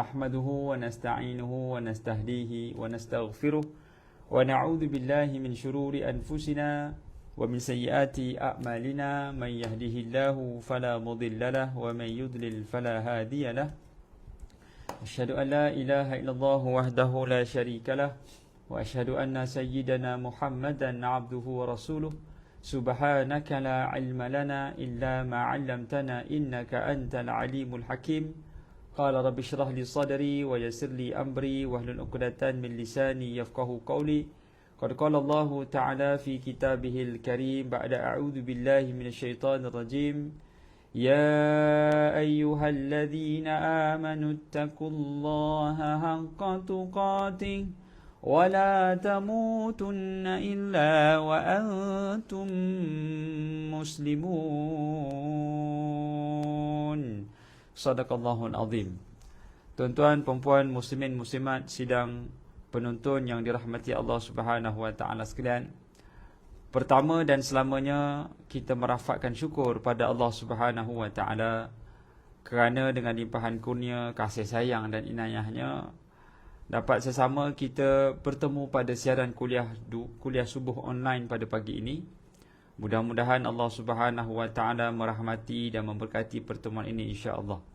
نحمده ونستعينه ونستهديه ونستغفره ونعوذ بالله من شرور أنفسنا ومن سيئات أعمالنا من يهده الله فلا مضل له ومن يضلل فلا هادي له أشهد أن لا إله إلا الله وحده لا شريك له وأشهد أن سيدنا محمدا عبده ورسوله سبحانك لا علم لنا إلا ما علمتنا إنك أنت العليم الحكيم قال رب اشرح لي صدري ويسر لي أمري واحلل عقدة من لساني يفقهوا قولي قد قال الله تعالى في كتابه الكريم بعد أعوذ بالله من الشيطان الرجيم يا أيها الذين آمنوا اتقوا الله حق تقاته ولا تموتن إلا وأنتم مسلمون. Sadaqallahul azim. Tuan-tuan, perempuan, muslimin, muslimat, sidang penonton yang dirahmati Allah Subhanahu wa taala sekalian. Pertama dan selamanya kita merafakkan syukur pada Allah Subhanahu wa taala kerana dengan limpahan kurnia, kasih sayang dan inayahnya dapat sesama kita bertemu pada siaran kuliah subuh online pada pagi ini. Mudah-mudahan Allah Subhanahu wa taala merahmati dan memberkati pertemuan ini insya-Allah.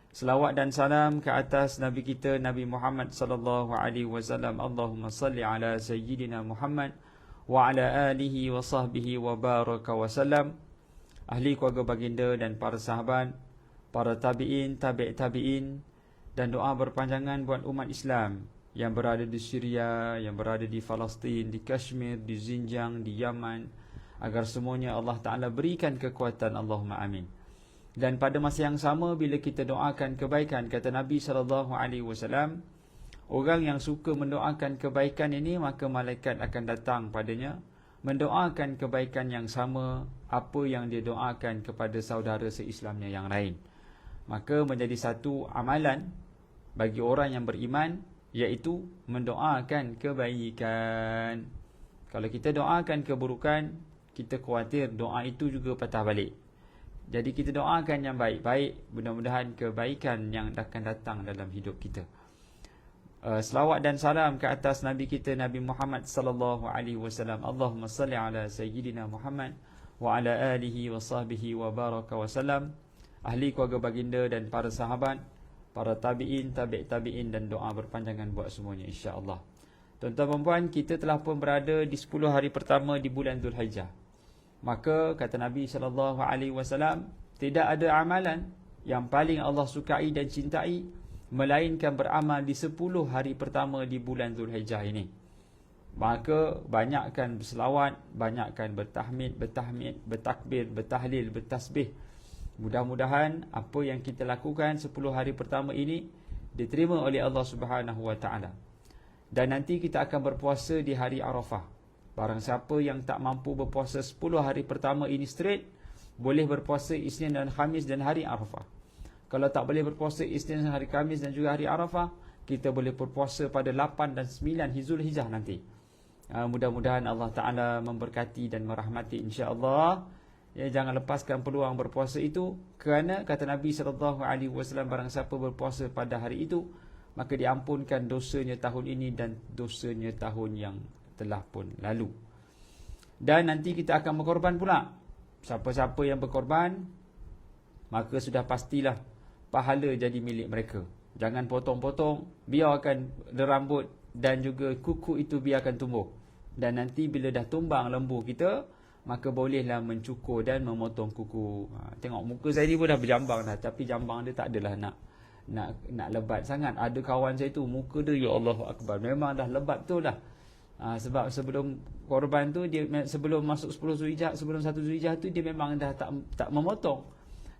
Selawat dan salam ke atas Nabi kita Nabi Muhammad sallallahu alaihi wasallam. Allahumma salli ala sayyidina Muhammad wa ala alihi wa sahbihi wa baraka wa sallam. Ahli keluarga baginda dan para sahabat, para tabi'in, tabi'in dan doa berpanjangan buat umat Islam yang berada di Syria, yang berada di Palestin, di Kashmir, di Xinjiang, di Yaman, agar semuanya Allah Ta'ala berikan kekuatan. Allahumma amin. Dan pada masa yang sama, bila kita doakan kebaikan, kata Nabi SAW, orang yang suka mendoakan kebaikan ini, maka malaikat akan datang padanya mendoakan kebaikan yang sama apa yang dia doakan kepada saudara seislamnya yang lain. Maka menjadi satu amalan bagi orang yang beriman, iaitu mendoakan kebaikan. Kalau kita doakan keburukan, kita khawatir doa itu juga patah balik. Jadi kita doakan yang baik-baik, mudah-mudahan kebaikan yang akan datang dalam hidup kita. Selawat dan salam ke atas Nabi kita Nabi Muhammad sallallahu alaihi wasallam. Allahumma salli ala sayyidina Muhammad wa ala alihi wa sahbihi wa baraka wa sallam. Ahli keluarga baginda dan para sahabat, para tabi'in, tabi'in dan doa berpanjangan buat semuanya insya-Allah. Tuan-tuan perempuan, kita telah pun berada di 10 hari pertama di bulan Zulhijjah. Maka kata Nabi SAW, tidak ada amalan yang paling Allah sukai dan cintai melainkan beramal di 10 hari pertama di bulan Zulhijjah ini. Maka banyakkan berselawat, banyakkan bertahmid, bertakbir, bertahlil, bertasbih. Mudah-mudahan apa yang kita lakukan 10 hari pertama ini diterima oleh Allah Subhanahu wa taala. Dan nanti kita akan berpuasa di hari Arafah. Barang siapa yang tak mampu berpuasa 10 hari pertama ini straight, boleh berpuasa Isnin dan Khamis dan hari Arafah. Kalau tak boleh berpuasa Isnin, hari Khamis dan juga hari Arafah, kita boleh berpuasa pada 8 dan 9 Zulhijjah nanti. Mudah-mudahan Allah Ta'ala memberkati dan merahmati insya-Allah. Ya, jangan lepaskan peluang berpuasa itu, kerana kata Nabi SAW, barang siapa berpuasa pada hari itu, maka diampunkan dosanya tahun ini dan dosanya tahun yang telah pun lalu. Dan nanti kita akan berkorban pula. Siapa-siapa yang berkorban, maka sudah pastilah pahala jadi milik mereka. Jangan potong-potong, biarkan rambut dan juga kuku itu biarkan tumbuh. Dan nanti bila dah tumbang lembu kita, maka bolehlah mencukur dan memotong kuku. Tengok muka saya ni pun dah berjambang dah, tapi jambang dia tak adalah nak lebat sangat. Ada kawan saya tu, muka dia ya Allahu Akbar, memang dah lebat betul dah. Sebab sebelum korban tu, dia sebelum masuk 10 Zulhijjah, sebelum 1 Zulhijjah tu, dia memang dah tak memotong.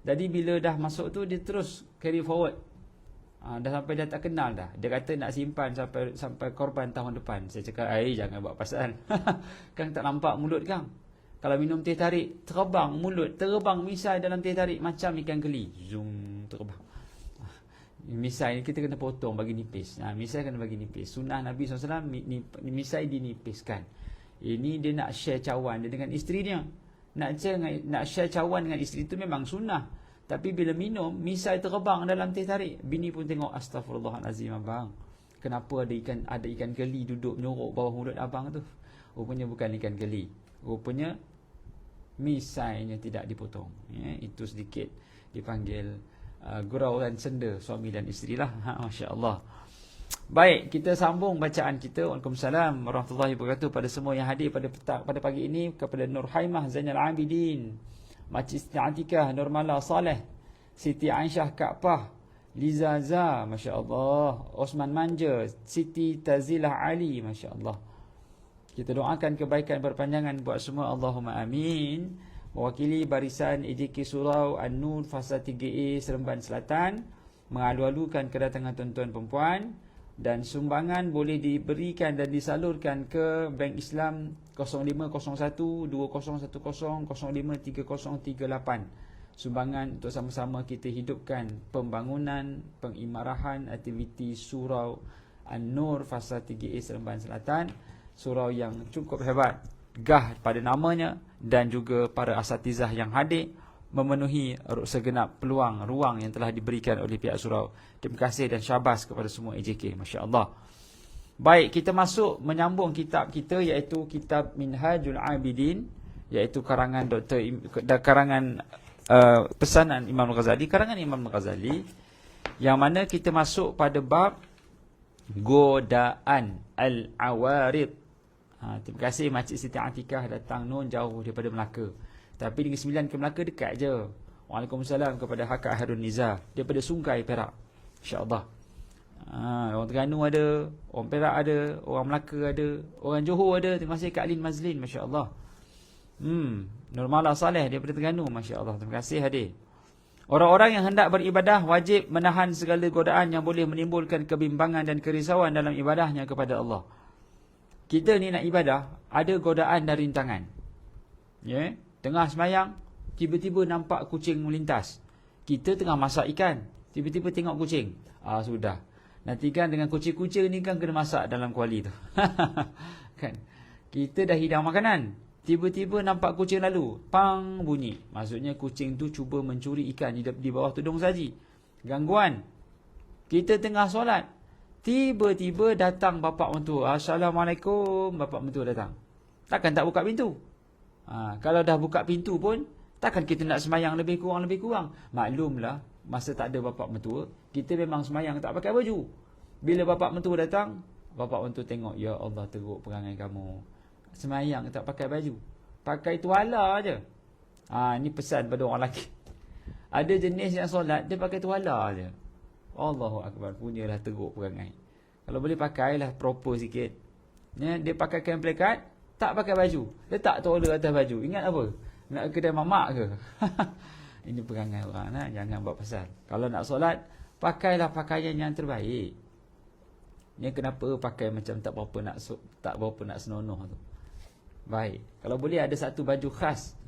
Jadi bila dah masuk tu, dia terus carry forward. Dah sampai dah tak kenal dah. Dia kata nak simpan sampai korban tahun depan. Saya cakap, jangan buat pasal. Kang tak nampak mulut kang? Kalau minum teh tarik, terbang mulut, terbang misai dalam teh tarik macam ikan keli. Zoom, terbang. Misai ni kita kena potong bagi nipis. Misai kena bagi nipis. Sunnah Nabi SAW, misai dinipiskan. Ini dia nak share cawan dia dengan isteri dia. Nak share cawan dengan isteri tu memang sunnah. Tapi bila minum, misai terbang dalam teh tarik. Bini pun tengok, astagfirullahalazim abang, kenapa ada ikan geli duduk menyorok bawah mulut abang tu? Rupanya bukan ikan geli, rupanya misainya tidak dipotong. Itu sedikit dipanggil gurauan senda suami dan isteri lah. Masya Allah. Baik, kita sambung bacaan kita. Waalaikumsalam warahmatullahi wabarakatuh pada semua yang hadir pada pagi ini. Kepada Nur Haimah Zainal Abidin, Makcik Siti Atikah, Nurmala Saleh, Siti Aisyah Ka'pah, Liza Za, Masya Allah, Osman Manja, Siti Tazilah Ali, Masya Allah. Kita doakan kebaikan berpanjangan buat semua, Allahumma amin. Mewakili barisan EJK Surau An-Nur Fasa 3A Seremban Selatan, mengalu-alukan kedatangan tuan-tuan perempuan, dan sumbangan boleh diberikan dan disalurkan ke Bank Islam 0501-2010-053038. Sumbangan untuk sama-sama kita hidupkan pembangunan, pengimarahan aktiviti Surau An-Nur Fasa 3A Seremban Selatan. Surau yang cukup hebat, gah pada namanya, dan juga para asatizah yang hadir memenuhi segenap peluang ruang yang telah diberikan oleh pihak surau. Terima kasih dan syabas kepada semua EJK. Masya Allah. Baik, kita masuk menyambung kitab kita, iaitu kitab Minhajul Abidin, iaitu karangan pesanan Imam Ghazali, karangan Imam Ghazali, yang mana kita masuk pada bab godaan al-awarid. Terima kasih Makcik Siti Atikah datang non jauh daripada Melaka. Tapi Negeri Sembilan ke Melaka dekat je. Waalaikumsalam kepada Hakak Harun Niza daripada Sungai Perak. InsyaAllah. Orang Terengganu ada, orang Perak ada, orang Melaka ada, orang Johor ada. Terima kasih Kak Lin Mazlin, Masya Allah. Nurmala Saleh daripada Terengganu, Masya Allah. Terima kasih hadir. Orang-orang yang hendak beribadah wajib menahan segala godaan yang boleh menimbulkan kebimbangan dan kerisauan dalam ibadahnya kepada Allah. Kita ni nak ibadah, ada godaan dan rintangan. Ya, tengah semayang, tiba-tiba nampak kucing melintas. Kita tengah masak ikan, tiba-tiba tengok kucing. Sudah. Nanti kan dengan kucing-kucing ni kan kena masak dalam kuali tu. Kan? Kita dah hidang makanan, tiba-tiba nampak kucing lalu, pang bunyi. Maksudnya kucing tu cuba mencuri ikan di bawah tudung saji. Gangguan. Kita tengah solat, tiba-tiba datang bapak mentua. Assalamualaikum, bapak mentua datang. Takkan tak buka pintu? Kalau dah buka pintu pun, takkan kita nak semayang lebih kurang. Maklumlah, masa tak ada bapak mentua, kita memang semayang tak pakai baju. Bila bapak mentua datang, bapak mentua tengok, ya Allah, teruk perangai kamu. Semayang tak pakai baju, pakai tuala je. Ini pesan pada orang lelaki. Ada jenis yang solat, dia pakai tuala je. Allahu Akbar, punyalah teruk perangai. Kalau boleh pakailah proper sikit. Ya, dia pakai kain pelekat, tak pakai baju, letak tuala atas baju. Ingat apa? Nak kedai mamak ke? Ini perangai orang, jangan buat pasal. Kalau nak solat, pakailah pakaian yang terbaik. Ni kenapa pakai macam tak berapa nak senonoh tu. Baik. Kalau boleh ada satu baju khas.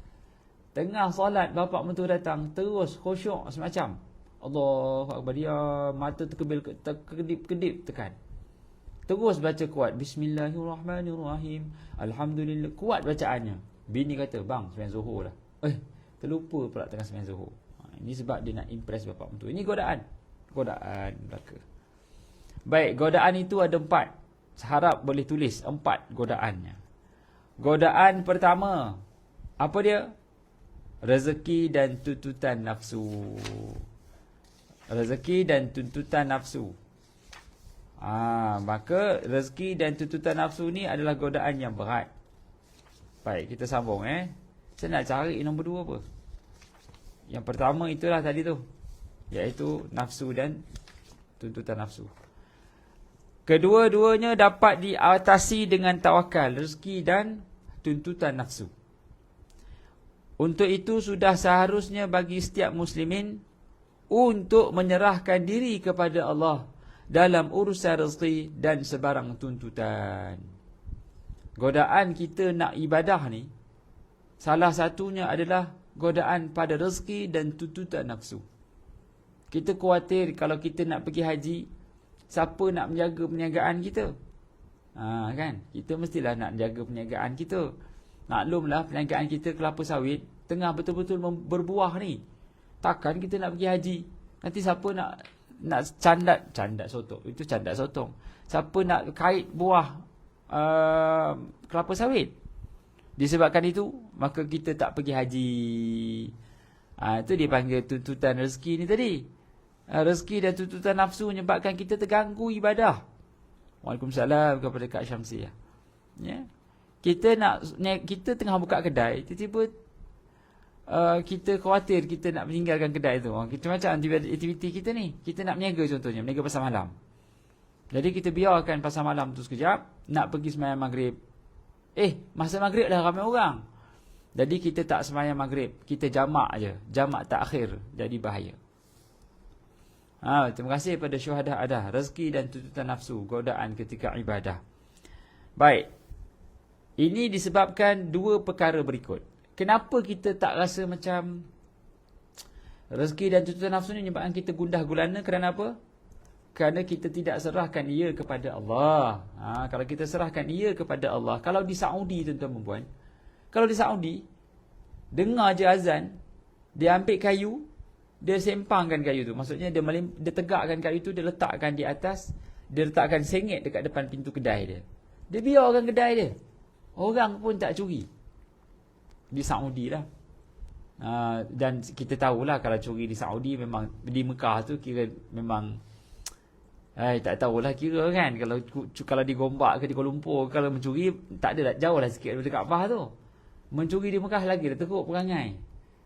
Tengah solat bapak mentua datang, terus khusyuk semacam. Allahu Akbar, dia mata terkedip-kedip tekan. Terus baca kuat, Bismillahirrahmanirrahim, Alhamdulillah. Kuat bacaannya. Bini kata, bang, sembahyang Zuhur lah. Terlupa pula tengah sembahyang Zuhur. Ini sebab dia nak impress bapak mentua. Ini godaan belaka. Baik, godaan itu ada 4. Harap boleh tulis 4 godaannya. Godaan pertama, apa dia? Rezeki dan tuntutan nafsu. Rezeki dan tuntutan nafsu. Maka rezeki dan tuntutan nafsu ni adalah godaan yang berat. Baik, kita sambung. Saya nak cari nombor 2 apa? Yang pertama itulah tadi tu, iaitu nafsu dan tuntutan nafsu. Kedua-duanya dapat diatasi dengan tawakal, rezeki dan tuntutan nafsu. Untuk itu sudah seharusnya bagi setiap muslimin untuk menyerahkan diri kepada Allah dalam urusan rezeki dan sebarang tuntutan. Godaan kita nak ibadah ni, salah satunya adalah godaan pada rezeki dan tuntutan nafsu. Kita khawatir kalau kita nak pergi haji, siapa nak menjaga perniagaan kita? Kan? Kita mestilah nak jaga perniagaan kita. Maklumlah perniagaan kita kelapa sawit tengah betul-betul berbuah ni. Takkan kita nak pergi haji, nanti siapa nak candat sotong, itu candat sotong. Siapa nak kait buah kelapa sawit? Disebabkan itu, maka kita tak pergi haji. Itu dipanggil tuntutan rezeki ni tadi. Rezeki dan tuntutan nafsu menyebabkan kita terganggu ibadah. Waalaikumsalam kepada Kak Syamsiah. Ya. Kita tengah buka kedai, tiba-tiba kita khawatir kita nak meninggalkan kedai tu. Kita macam aktiviti kita ni, kita nak berniaga contohnya, berniaga pasar malam. Jadi kita biarkan pasar malam tu sekejap, nak pergi sembahyang maghrib. Masa maghrib dah ramai orang. Jadi kita tak sembahyang maghrib, kita jamak aja, jamak takhir, jadi bahaya. Terima kasih pada syuhada ada rezeki dan tuntutan nafsu, godaan ketika ibadah. Baik. Ini disebabkan dua perkara berikut. Kenapa kita tak rasa macam rezeki dan tuntutan nafsu ni menyebabkan kita gundah gulana? Kerana apa? Kerana kita tidak serahkan ia kepada Allah. Kalau kita serahkan ia kepada Allah, kalau di Saudi tuan-tuan dan puan, kalau di Saudi dengar je azan, dia ambil kayu, dia sempangkan kayu tu. Maksudnya dia tegakkan kayu tu, dia letakkan di atas, dia letakkan sengit dekat depan pintu kedai dia. Dia biarkan kedai dia. Orang pun tak curi. Di Saudi lah. Dan kita tahulah kalau curi di Saudi memang, di Mekah tu kira memang tak tahulah kira kan. Kalau digombak ke di Kuala Lumpur, kalau mencuri tak ada, jauh lah sikit daripada Kaabah tu. Mencuri di Mekah lagi dah teruk perangai.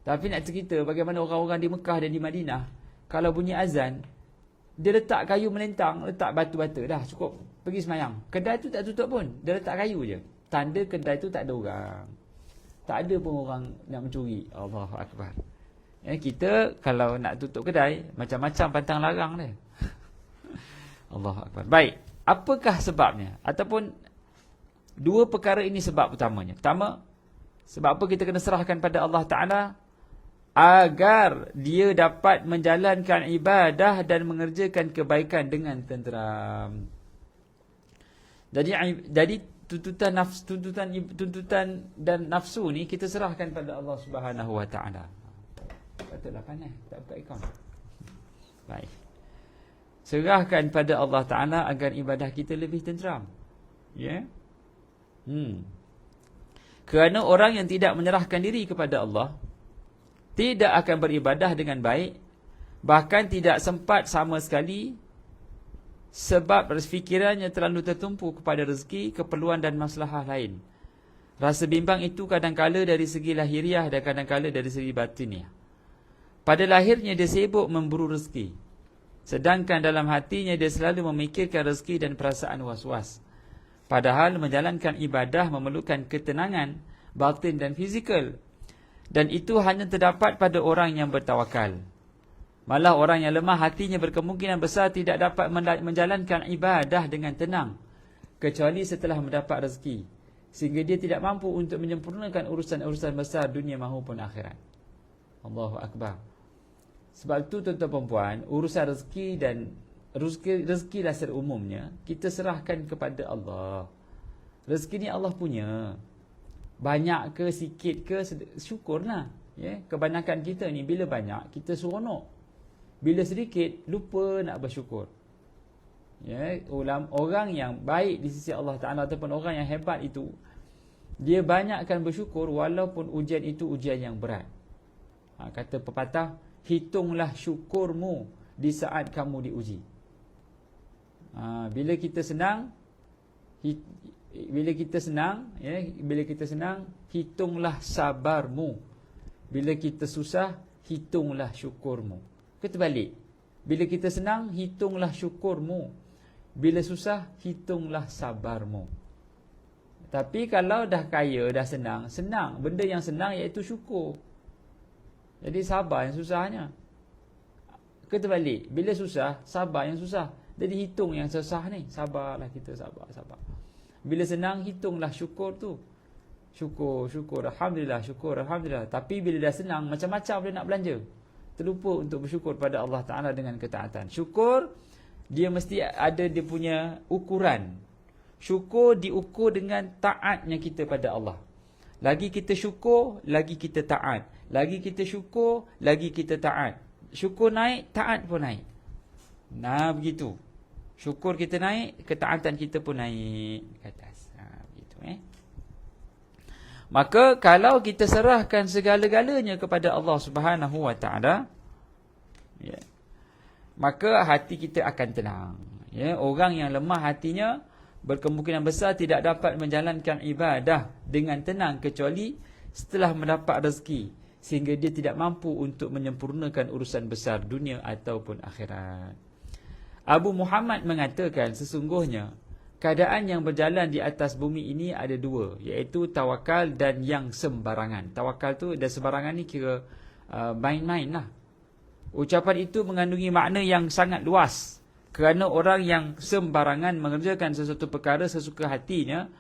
Tapi nak cerita bagaimana orang-orang di Mekah dan di Madinah, kalau bunyi azan, dia letak kayu melentang, letak batu-batu, dah cukup pergi semayang. Kedai tu tak tutup pun, dia letak kayu je. Tanda kedai tu tak ada orang. Tak ada pun orang nak mencuri. Allahu Akbar. Kita kalau nak tutup kedai, macam-macam pantang larang dia. Allahu Akbar. Baik, apakah sebabnya? Ataupun dua perkara ini sebab utamanya. Pertama, sebab apa kita kena serahkan pada Allah Ta'ala? Agar dia dapat menjalankan ibadah dan mengerjakan kebaikan dengan tenteram. Jadi tuntutan dan nafsu ni kita serahkan pada Allah Subhanahu Wa Ta'ala. Patutlah panas, tak buka ikon. Baik. Serahkan pada Allah Ta'ala agar ibadah kita lebih tenteram. Ya. Kerana orang yang tidak menyerahkan diri kepada Allah tidak akan beribadah dengan baik, bahkan tidak sempat sama sekali, sebab fikirannya terlalu tertumpu kepada rezeki, keperluan dan masalah lain. Rasa bimbang itu kadang-kala dari segi lahiriah dan kadang-kala dari segi batiniah. Pada lahirnya dia sibuk memburu rezeki, sedangkan dalam hatinya dia selalu memikirkan rezeki dan perasaan was-was. Padahal menjalankan ibadah memerlukan ketenangan batin dan fizikal. Dan itu hanya terdapat pada orang yang bertawakal. Malah orang yang lemah hatinya berkemungkinan besar tidak dapat menjalankan ibadah dengan tenang, kecuali setelah mendapat rezeki, sehingga dia tidak mampu untuk menyempurnakan urusan-urusan besar dunia maupun akhirat. Allahu Akbar. Sebab itu tuan-tuan dan puan, urusan rezeki dan rezeki lah secara umumnya kita serahkan kepada Allah. Rezeki ni Allah punya. Banyak ke sikit ke, syukurlah. Kebanyakan kita ni bila banyak kita seronok, bila sedikit lupa nak bersyukur. Orang yang baik di sisi Allah Ta'ala ataupun orang yang hebat itu, dia banyakkan bersyukur walaupun ujian itu ujian yang berat. Kata pepatah, hitunglah syukurmu di saat kamu diuji. Bila kita senang, bila kita senang, hitunglah sabarmu. Bila kita susah, hitunglah syukurmu. Kita balik. Bila kita senang, hitunglah syukurmu. Bila susah, hitunglah sabarmu. Tapi kalau dah kaya, dah senang. Benda yang senang iaitu syukur. Jadi sabar yang susahnya. Kita balik. Bila susah, sabar yang susah. Jadi hitung yang susah ni. Sabarlah kita, sabar. Bila senang, hitunglah syukur tu. Syukur, Alhamdulillah, Alhamdulillah. Tapi bila dah senang, macam-macam dia nak belanja. Terlupa untuk bersyukur pada Allah Ta'ala dengan ketaatan. Syukur, dia mesti ada dia punya ukuran. Syukur diukur dengan taatnya kita pada Allah. Lagi kita syukur, lagi kita taat. Lagi kita syukur, lagi kita taat. Syukur naik, taat pun naik. Nah, begitu. Syukur kita naik, ketaatan kita pun naik ke atas. Begitu Maka kalau kita serahkan segala-galanya kepada Allah Subhanahu Wa Taala, ya, maka hati kita akan tenang. Ya, orang yang lemah hatinya berkemungkinan besar tidak dapat menjalankan ibadah dengan tenang kecuali setelah mendapat rezeki, sehingga dia tidak mampu untuk menyempurnakan urusan besar dunia ataupun akhirat. Abu Muhammad mengatakan sesungguhnya keadaan yang berjalan di atas bumi ini ada dua, iaitu tawakal dan yang sembarangan. Tawakal tu dan sembarangan ni kira main-main lah. Ucapan itu mengandungi makna yang sangat luas. Kerana orang yang sembarangan mengerjakan sesuatu perkara sesuka hatinya,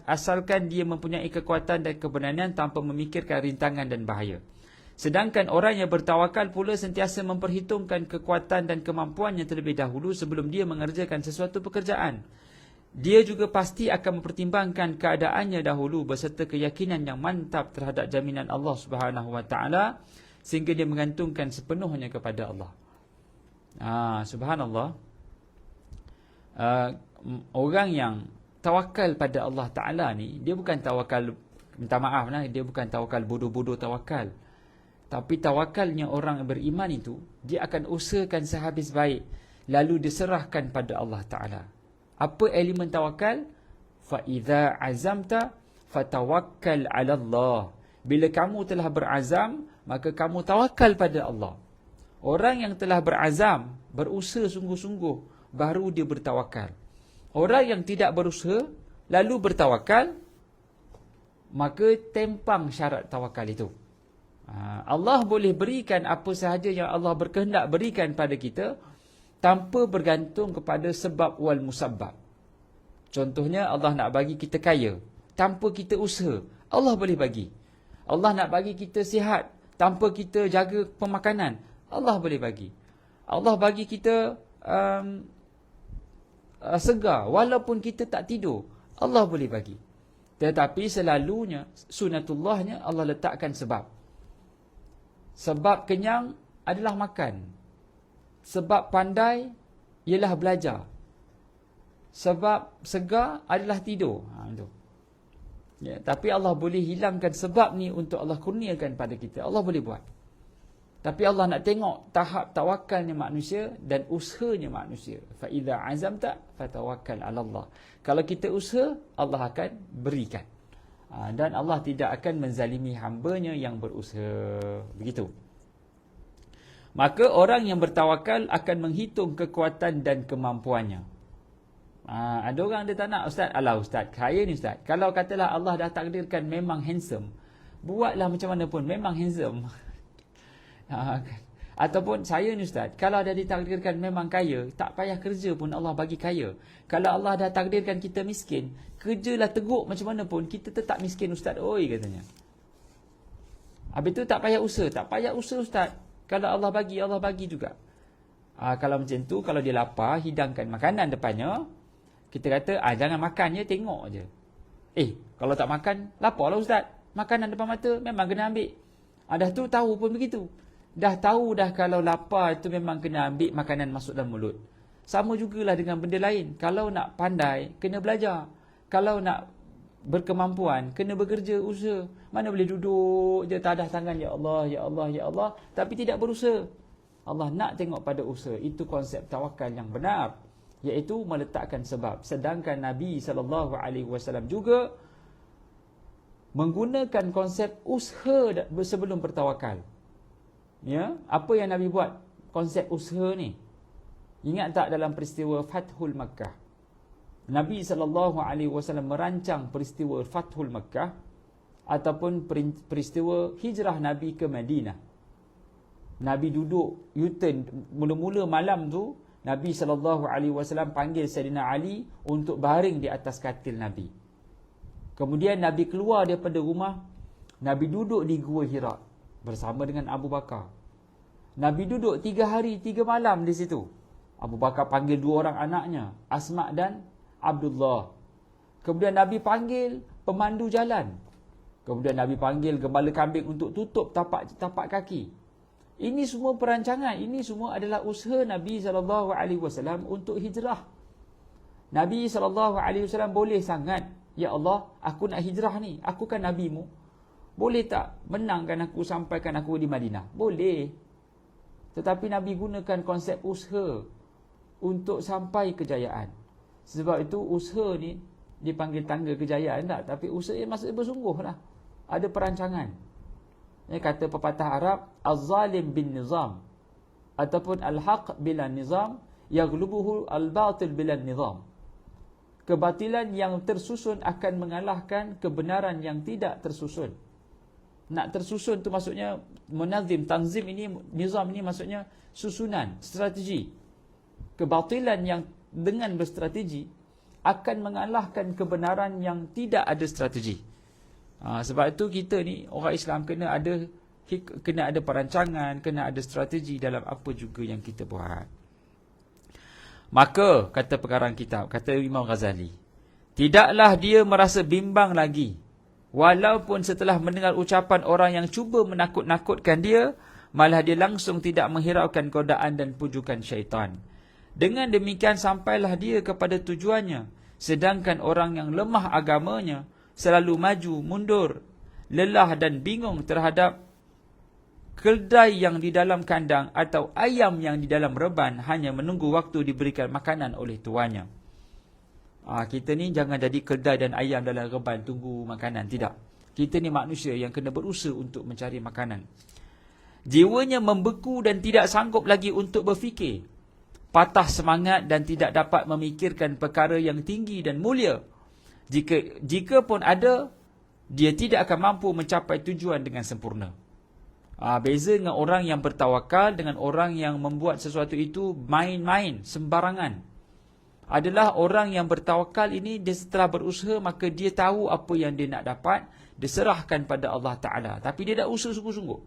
asalkan dia mempunyai kekuatan dan keberanian tanpa memikirkan rintangan dan bahaya. Sedangkan orang yang bertawakal pula sentiasa memperhitungkan kekuatan dan kemampuannya terlebih dahulu sebelum dia mengerjakan sesuatu pekerjaan. Dia juga pasti akan mempertimbangkan keadaannya dahulu beserta keyakinan yang mantap terhadap jaminan Allah Subhanahu Wa Taala, sehingga dia menggantungkan sepenuhnya kepada Allah. Subhanallah. Orang yang tawakal pada Allah Ta'ala ni, dia bukan tawakal, minta maaf lah, dia bukan tawakal bodoh-bodoh tawakal. Tapi tawakalnya orang beriman itu, dia akan usahakan sehabis baik, lalu diserahkan pada Allah Ta'ala. Apa elemen tawakal? فَإِذَا عَزَمْتَ فَتَوَكَّلْ عَلَى اللَّهِ. Bila kamu telah berazam, maka kamu tawakal pada Allah. Orang yang telah berazam, berusaha sungguh-sungguh, baru dia bertawakal. Orang yang tidak berusaha, lalu bertawakal, maka tempang syarat tawakal itu. Allah boleh berikan apa sahaja yang Allah berkehendak berikan pada kita, tanpa bergantung kepada sebab wal musabbab. Contohnya, Allah nak bagi kita kaya, tanpa kita usaha, Allah boleh bagi. Allah nak bagi kita sihat, tanpa kita jaga pemakanan, Allah boleh bagi. Allah bagi kita segar, walaupun kita tak tidur, Allah boleh bagi. Tetapi selalunya, sunatullahnya, Allah letakkan sebab. Sebab kenyang adalah makan. Sebab pandai ialah belajar. Sebab segar adalah tidur. Ya, tapi Allah boleh hilangkan sebab ni untuk Allah kurniakan pada kita. Allah boleh buat. Tapi Allah nak tengok tahap tawakalnya manusia dan usahanya manusia. فَإِذَا عَزَمْتَ فَتَوَكَّلْ عَلَى اللَّهِ. Kalau kita usaha, Allah akan berikan. Dan Allah tidak akan menzalimi hambanya yang berusaha. Begitu. Maka orang yang bertawakal akan menghitung kekuatan dan kemampuannya. Ada orang dia tak nak, Ustaz, alah Ustaz, kaya ni Ustaz. Kalau katalah Allah dah takdirkan memang handsome, buatlah macam mana pun, memang handsome. Ataupun saya ni Ustaz, kalau dah ditakdirkan memang kaya, tak payah kerja pun Allah bagi kaya. Kalau Allah dah takdirkan kita miskin, kerjalah teguk macam mana pun, kita tetap miskin Ustaz, oi katanya. Habis tu tak payah usaha, tak payah usaha Ustaz. Kalau Allah bagi juga. Kalau macam tu, kalau dia lapar, hidangkan makanan depannya, kita kata, jangan makan je, tengok je. Kalau tak makan, lapar lah Ustaz. Makanan depan mata, memang kena ambil. Dah tu tahu pun begitu. Dah tahu dah kalau lapar itu memang kena ambil makanan masuk dalam mulut. Sama jugalah dengan benda lain. Kalau nak pandai, kena belajar. Kalau nak berkemampuan, kena bekerja, usaha. Mana boleh duduk je, tadah tangan, Ya Allah, Ya Allah, Ya Allah, tapi tidak berusaha. Allah nak tengok pada usaha. Itu konsep tawakal yang benar, iaitu meletakkan sebab. Sedangkan Nabi SAW juga menggunakan konsep usaha sebelum bertawakal. Ya, apa yang Nabi buat? Konsep usaha ni. Ingat tak dalam peristiwa Fathul Makkah? Nabi SAW merancang peristiwa Fathul Makkah ataupun peristiwa hijrah Nabi ke Madinah. Nabi duduk U-turn mula-mula malam tu, Nabi SAW panggil Sayyidina Ali untuk baring di atas katil Nabi. Kemudian Nabi keluar daripada rumah, Nabi duduk di Gua Hira bersama dengan Abu Bakar. Nabi duduk 3 hari 3 malam di situ. Abu Bakar panggil 2 orang anaknya, Asma dan Abdullah. Kemudian Nabi panggil pemandu jalan. Kemudian Nabi panggil gembala kambing untuk tutup tapak kaki. Ini semua perancangan, ini semua adalah usaha Nabi SAW untuk hijrah. Nabi SAW boleh sangat, ya Allah, aku nak hijrah ni, aku kan Nabi-Mu. Boleh tak menangkan aku, sampaikan aku di Madinah? Boleh. Tetapi Nabi gunakan konsep usaha untuk sampai kejayaan. Sebab itu usaha ni dipanggil tangga kejayaan tak, tapi usaha yang maksudnya bersungguh lah. Ada perancangan. Kata pepatah Arab, az-zalim bin nizam ataupun al-haq bila nizam yaghlubuhu al-batil bila nizam. Kebatilan yang tersusun akan mengalahkan kebenaran yang tidak tersusun. Nak tersusun tu maksudnya munazim, tanzim ini, nizam ini maksudnya susunan, strategi. Kebatilan yang dengan berstrategi akan mengalahkan kebenaran yang tidak ada strategi. Sebab itu kita ni orang Islam kena ada perancangan, kena ada strategi dalam apa juga yang kita buat. Maka kata pengarang kitab, kata Imam Ghazali, tidaklah dia merasa bimbang lagi walaupun setelah mendengar ucapan orang yang cuba menakut-nakutkan dia, malah dia langsung tidak menghiraukan godaan dan pujukan syaitan. Dengan demikian sampailah dia kepada tujuannya, sedangkan orang yang lemah agamanya selalu maju, mundur, lelah dan bingung terhadap keldai yang di dalam kandang atau ayam yang di dalam reban, hanya menunggu waktu diberikan makanan oleh tuannya. Kita ni jangan jadi keldai dan ayam dalam reban tunggu makanan. Tidak. Kita ni manusia yang kena berusaha untuk mencari makanan. Jiwanya membeku dan tidak sanggup lagi untuk berfikir. Patah semangat dan tidak dapat memikirkan perkara yang tinggi dan mulia. Jika pun ada, dia tidak akan mampu mencapai tujuan dengan sempurna. Beza dengan orang yang bertawakal dengan orang yang membuat sesuatu itu main-main, sembarangan. Adalah orang yang bertawakal ini, dia setelah berusaha, maka dia tahu apa yang dia nak dapat, dia serahkan pada Allah Ta'ala. Tapi dia dah usaha sungguh-sungguh.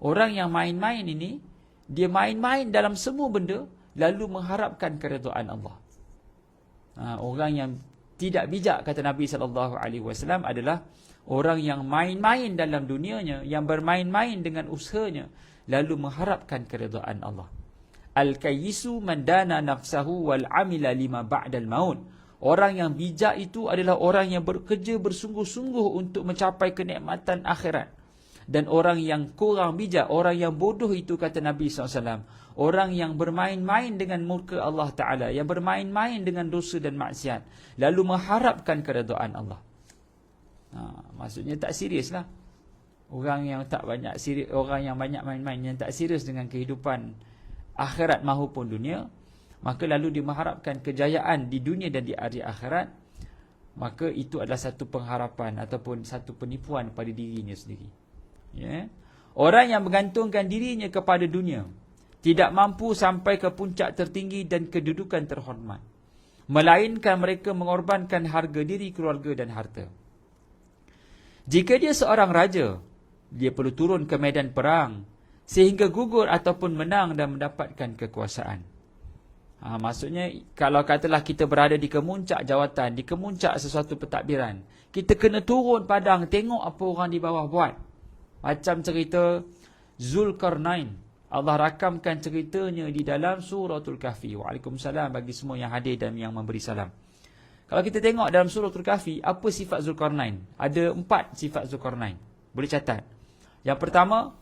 Orang yang main-main ini, dia main-main dalam semua benda, lalu mengharapkan keredaan Allah. Orang yang tidak bijak, kata Nabi SAW, adalah orang yang main-main dalam dunianya, yang bermain-main dengan usahanya, lalu mengharapkan keredaan Allah. Al-kayyisu man dana nafsahu wal amila lima ba'dal maut. Orang yang bijak itu adalah orang yang bekerja bersungguh-sungguh untuk mencapai kenikmatan akhirat. Dan orang yang kurang bijak, orang yang bodoh itu, kata Nabi SAW, orang yang bermain-main dengan murka Allah Ta'ala, yang bermain-main dengan dosa dan maksiat, lalu mengharapkan keredaan Allah. Maksudnya tak serius lah. Orang yang tak banyak serius, orang yang banyak main-main, yang tak serius dengan kehidupan akhirat maupun dunia, maka lalu dia mengharapkan kejayaan di dunia dan di hari akhirat, maka itu adalah satu pengharapan ataupun satu penipuan pada dirinya sendiri. Orang yang menggantungkan dirinya kepada dunia tidak mampu sampai ke puncak tertinggi dan kedudukan terhormat, melainkan mereka mengorbankan harga diri, keluarga dan harta. Jika dia seorang raja, dia perlu turun ke medan perang sehingga gugur ataupun menang dan mendapatkan kekuasaan. Maksudnya, kalau katalah kita berada di kemuncak jawatan, di kemuncak sesuatu pentadbiran, kita kena turun padang, tengok apa orang di bawah buat. Macam cerita Zulkarnain. Allah rakamkan ceritanya di dalam suratul Kahfi. Waalaikumsalam bagi semua yang hadir dan yang memberi salam. Kalau kita tengok dalam suratul Kahfi, apa sifat Zulkarnain? Ada 4 sifat Zulkarnain. Boleh catat. Yang pertama,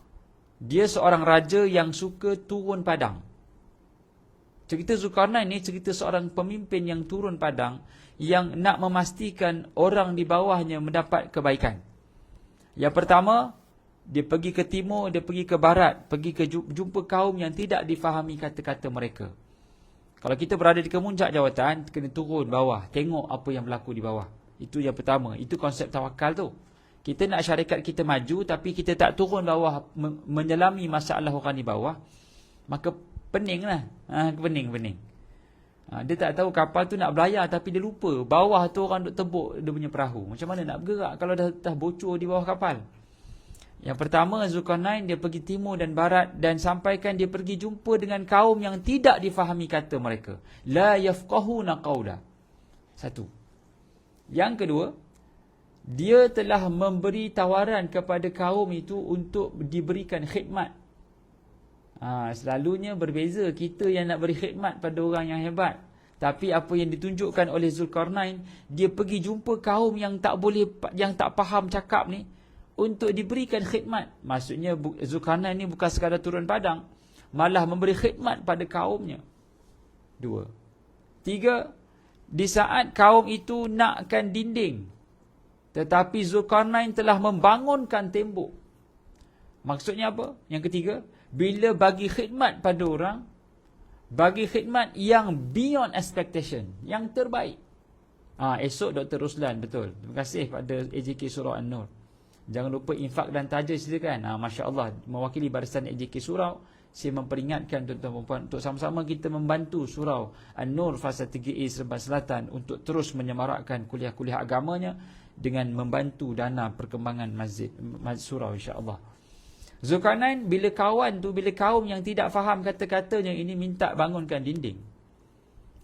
dia seorang raja yang suka turun padang. Cerita Zulkarnain ni cerita seorang pemimpin yang turun padang, yang nak memastikan orang di bawahnya mendapat kebaikan. Yang pertama, dia pergi ke timur, dia pergi ke barat, pergi ke jumpa kaum yang tidak difahami kata-kata mereka. Kalau kita berada di kemuncak jawatan, kena turun bawah, tengok apa yang berlaku di bawah. Itu yang pertama. Itu konsep tawakal tu. Kita nak syarikat kita maju, tapi kita tak turun bawah, menyelami masalah orang di bawah, maka pening lah. Pening. Dia tak tahu kapal tu nak berlayar, tapi dia lupa bawah tu orang duk tebuk dia punya perahu. Macam mana nak bergerak kalau dah bocor di bawah kapal? Yang pertama, Zulkarnain dia pergi timur dan barat, dan sampaikan dia pergi jumpa dengan kaum yang tidak difahami kata mereka. La yafqahuna qawla. Satu. Yang kedua, dia telah memberi tawaran kepada kaum itu untuk diberikan khidmat. Selalunya berbeza, kita yang nak beri khidmat pada orang yang hebat. Tapi apa yang ditunjukkan oleh Zulkarnain, dia pergi jumpa kaum yang tak boleh, yang tak faham cakap ni, untuk diberikan khidmat. Maksudnya Zulkarnain ni bukan sekadar turun padang, malah memberi khidmat pada kaumnya. 2. 3. Di saat kaum itu nakkan dinding, tetapi Zulkarnain telah membangunkan tembok. Maksudnya apa? Yang ketiga, bila bagi khidmat pada orang, bagi khidmat yang beyond expectation, yang terbaik. Esok Dr. Ruslan, betul. Terima kasih pada AJK Surau An-Nur. Jangan lupa infak dan taja silakan. Masya Allah, mewakili barisan AJK Surau, saya memperingatkan tuan-tuan dan puan untuk sama-sama kita membantu Surau An-Nur Fasa 3A Seremban Selatan untuk terus menyemarakkan kuliah-kuliah agamanya dengan membantu dana perkembangan masjid surau, insya-Allah. Zulkarnain bila kawan tu, bila kaum yang tidak faham kata-katanya ini minta bangunkan dinding,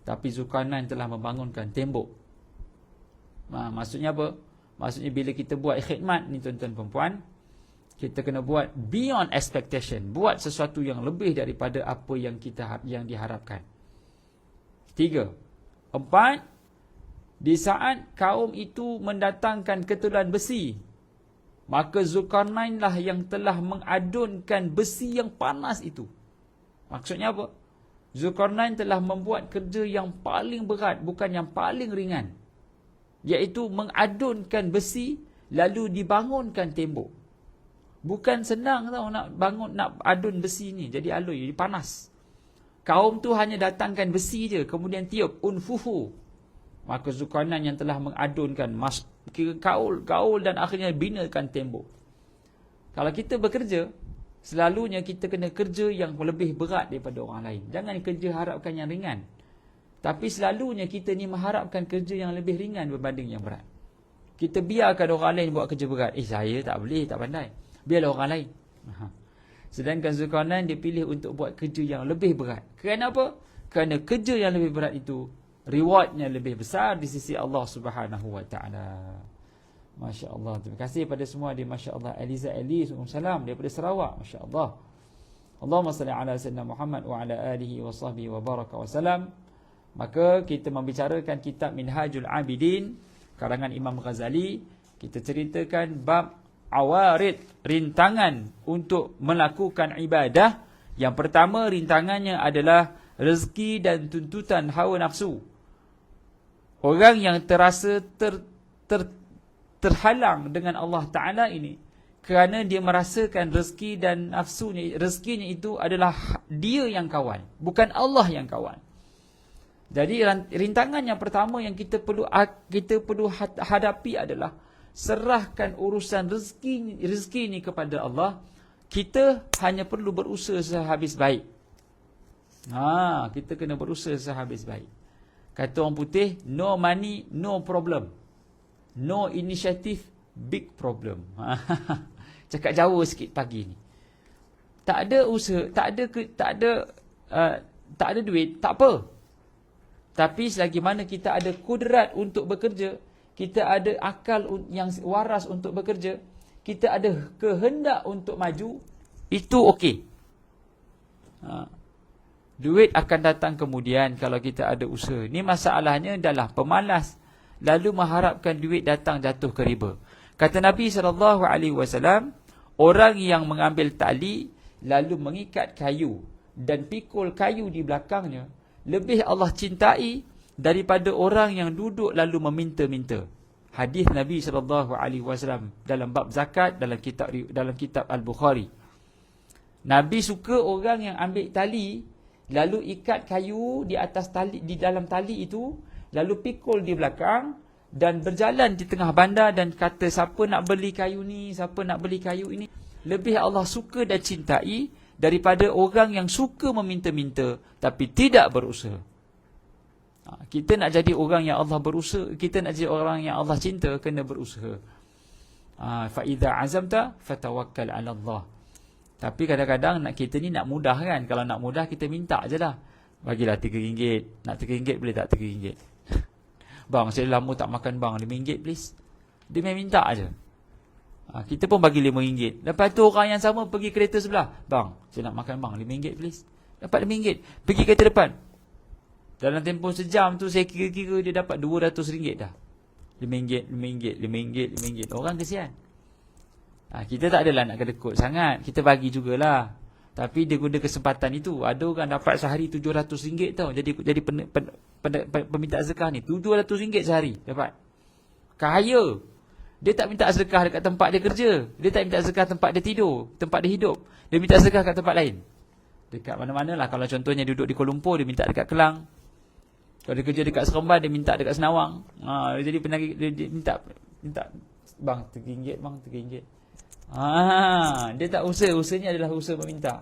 tapi Zulkarnain telah membangunkan tembok. Maksudnya apa? Maksudnya bila kita buat khidmat ni tuan-tuan dan puan, kita kena buat beyond expectation, buat sesuatu yang lebih daripada apa yang diharapkan. 3. 4. Di saat kaum itu mendatangkan ketulan besi, maka Zulkarnain lah yang telah mengadunkan besi yang panas itu. Maksudnya apa? Zulkarnain telah membuat kerja yang paling berat, bukan yang paling ringan, iaitu mengadunkan besi lalu dibangunkan tembok. Bukan senang tau nak bangun, nak adun besi ni jadi aloi, jadi panas. Kaum tu hanya datangkan besi je, kemudian tiup unfuhu, maka Zulkarnain yang telah mengadunkan gaul dan akhirnya binakan tembok. Kalau kita bekerja, selalunya kita kena kerja yang lebih berat daripada orang lain. Jangan kerja harapkan yang ringan, tapi selalunya kita ni mengharapkan kerja yang lebih ringan berbanding yang berat. Kita biarkan orang lain buat kerja berat. Saya tak boleh, tak pandai, biarlah orang lain. Sedangkan Zulkarnain dia pilih untuk buat kerja yang lebih berat. Kerana apa? Kerana kerja yang lebih berat itu rewardnya lebih besar di sisi Allah Subhanahu wa taala. Masya-Allah. Terima kasih pada semua di masya-Allah. Eliza Ali Salam daripada Sarawak, masya-Allah. Allahumma salli ala sayyidina Muhammad wa ala alihi wa sahbihi wa baraka wa salam. Maka kita membicarakan kitab Minhajul Abidin karangan Imam Ghazali. Kita ceritakan bab awarid, rintangan untuk melakukan ibadah. Yang pertama rintangannya adalah rezeki dan tuntutan hawa nafsu. Orang yang terasa terhalang dengan Allah Ta'ala ini kerana dia merasakan rezeki dan nafsunya, rezekinya itu adalah dia yang kawan, bukan Allah yang kawan. Jadi rintangan yang pertama yang kita perlu hadapi adalah serahkan urusan rezeki ini kepada Allah. Kita hanya perlu berusaha sehabis baik. Kita kena berusaha sehabis baik. Kata orang putih, no money, no problem. No initiative, big problem. Cakap Jawa sikit pagi ni. Tak ada usaha, tak ada duit, tak apa. Tapi selagi mana kita ada kudrat untuk bekerja, kita ada akal yang waras untuk bekerja, kita ada kehendak untuk maju, itu okey. Duit akan datang kemudian kalau kita ada usaha. Ni masalahnya adalah pemalas lalu mengharapkan duit datang jatuh ke riba. Kata Nabi SAW, orang yang mengambil tali lalu mengikat kayu dan pikul kayu di belakangnya, lebih Allah cintai daripada orang yang duduk lalu meminta-minta. Hadis Nabi SAW dalam bab zakat dalam kitab Al-Bukhari. Nabi suka orang yang ambil tali lalu ikat kayu di atas tali, di dalam tali itu, lalu pikul di belakang dan berjalan di tengah bandar dan kata, siapa nak beli kayu ni, siapa nak beli kayu ini. Lebih Allah suka dan cintai daripada orang yang suka meminta-minta tapi tidak berusaha. Kita nak jadi orang yang Allah berusaha, kita nak jadi orang yang Allah cinta, kena berusaha. Fa idza azamta fatawakkal 'ala Allah. Tapi kadang-kadang kita ni nak mudah kan. Kalau nak mudah kita minta je lah. Bagilah RM3. Nak RM3 boleh tak RM3? Bang, saya lama tak makan bang, RM5 please. Dia main minta aje. Kita pun bagi RM5. Lepas tu orang yang sama pergi kereta sebelah. Bang, saya nak makan bang, RM5 please. Dapat RM5. Pergi kereta depan. Dalam tempoh sejam tu saya kira-kira dia dapat RM200 dah. RM5. Orang kesian. Kita tak adalah nak kedekut sangat. Kita bagi jugalah. Tapi dia guna kesempatan itu. Ada orang dapat sehari RM700 tau. Jadi peminta zakah ni RM700 sehari dapat. Kaya. Dia tak minta sedekah dekat tempat dia kerja. Dia tak minta sedekah tempat dia tidur, tempat dia hidup. Dia minta sedekah kat tempat lain. Dekat mana-mana lah. Kalau contohnya duduk di Kuala Lumpur, dia minta dekat Kelang. Kalau dia kerja dekat Seremban, dia minta dekat Senawang. Jadi dia minta bang, RM3 bang, RM3. Dia tak usahanya adalah usaha meminta.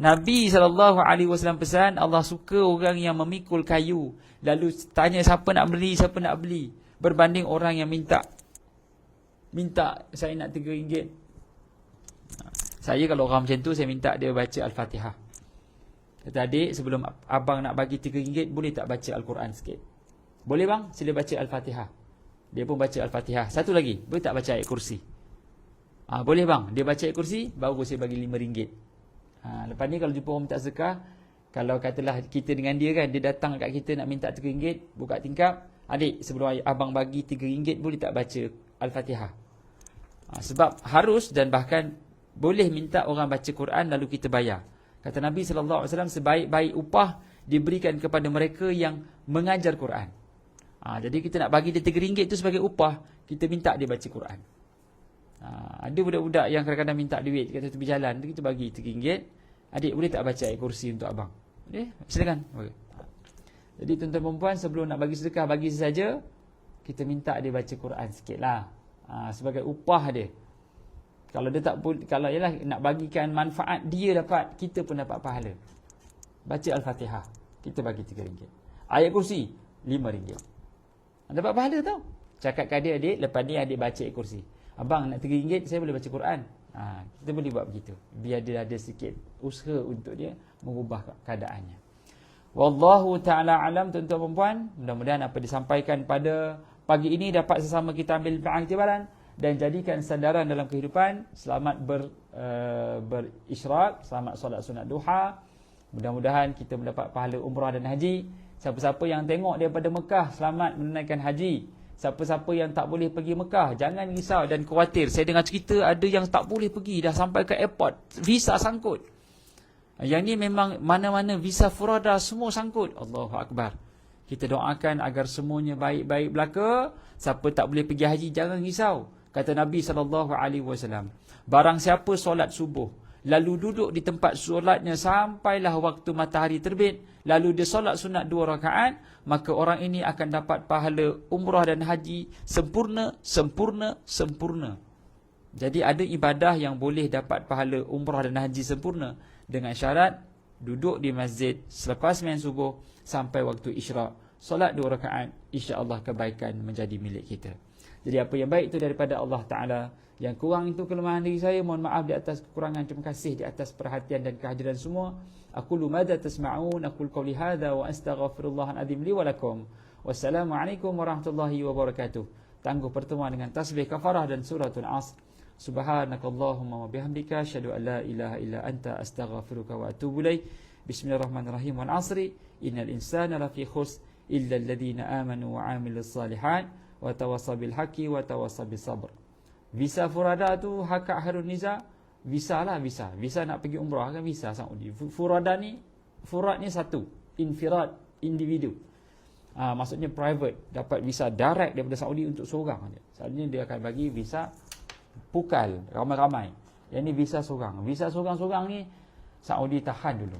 Nabi SAW pesan, Allah suka orang yang memikul kayu, lalu tanya siapa nak beli, berbanding orang yang minta saya nak RM3. Saya kalau orang macam tu, saya minta dia baca Al-Fatihah. Kata adik, sebelum abang nak bagi RM3, boleh tak baca Al-Quran sikit? Boleh bang, sila baca Al-Fatihah. Dia pun baca Al-Fatihah. Satu lagi, boleh tak baca ayat kursi? Boleh bang, dia baca ayat kursi, baru saya bagi RM5. Lepas ni kalau jumpa orang minta zakah, kalau katalah kita dengan dia kan, dia datang kat kita nak minta RM3, buka tingkap, adik, sebelum abang bagi RM3, boleh tak baca Al-Fatihah? Sebab harus dan bahkan boleh minta orang baca Quran lalu kita bayar. Kata Nabi SAW, sebaik-baik upah diberikan kepada mereka yang mengajar Quran. Jadi kita nak bagi dia RM3 itu sebagai upah, kita minta dia baca Quran. Ada budak-budak yang kadang-kadang minta duit kat tepi jalan, kita bagi RM3. Adik, boleh tak baca ayat kursi untuk abang? Boleh? Silakan. Okay. Jadi tuan-tuan dan puan, sebelum nak bagi sedekah, bagi saja, kita minta dia baca Quran sikit lah. Sebagai upah dia. Kalau dia tak, kalau ialah nak bagikan manfaat dia dapat, kita pun dapat pahala. Baca Al-Fatihah, kita bagi RM3. Ayat kursi RM5. Dapat pahala tau. Cakap kat dia, adik, lepas ni adik baca ayat kursi. Abang nak RM3, saya boleh baca Quran. Kita boleh buat begitu. Biar dia ada sikit usaha untuk dia mengubah keadaannya. Wallahu ta'ala alam, tuan-tuan dan puan. Mudah-mudahan apa disampaikan pada pagi ini dapat sesama kita ambil pengiktibaran dan jadikan sandaran dalam kehidupan. Selamat berisyraq, selamat solat sunat duha. Mudah-mudahan kita mendapat pahala umrah dan haji. Siapa-siapa yang tengok daripada Mekah, selamat menunaikan haji. Siapa-siapa yang tak boleh pergi Mekah, jangan risau dan khawatir. Saya dengar cerita ada yang tak boleh pergi, dah sampai ke airport, visa sangkut. Yang ni memang mana-mana visa furada semua sangkut. Allahu Akbar. Kita doakan agar semuanya baik-baik belaka. Siapa tak boleh pergi haji, jangan risau. Kata Nabi SAW, barang siapa solat subuh, lalu duduk di tempat solatnya sampailah waktu matahari terbit, lalu dia solat sunat 2 rakaat, maka orang ini akan dapat pahala umrah dan haji sempurna. Jadi ada ibadah yang boleh dapat pahala umrah dan haji sempurna, dengan syarat duduk di masjid selepas sembahyang subuh sampai waktu isyraq, solat 2 rakaat, insya-Allah kebaikan menjadi milik kita. Jadi apa yang baik itu daripada Allah Ta'ala, yang kurang itu kelemahan diri saya, mohon maaf di atas kekurangan. Terima kasih di atas perhatian dan kehadiran semua. Aqulu madza tasma'un, aqul qawli hadza wa astaghfirullahal azim li wa lakum. Wassalamualaikum warahmatullahi wabarakatuh. Tangguh pertemuan dengan tasbih kafarah dan suratul Asr. Subhanakallahumma wa bihamdika asyhadu an la ilaha illa anta astaghfiruka wa atubu ilaik. Bismillahirrahmanirrahim. Wal 'asri innal insana lafi khusr illa alladhina amanu wa 'amilus salihat wa tawassaw bil haqqi wa tawassaw bis sabr. Visa furada tu Hakak Harun Niza, visa lah visa. Visa nak pergi umrah kan visa Saudi. Furada ni, furat ni satu, infirad, individu. Maksudnya private, dapat visa direct daripada Saudi untuk seorang. Selalunya dia akan bagi visa pukal, ramai-ramai. Yang ni visa seorang. Visa seorang-seorang ni Saudi tahan dulu.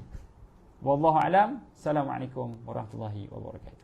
Wallahu alam. Assalamualaikum warahmatullahi wabarakatuh.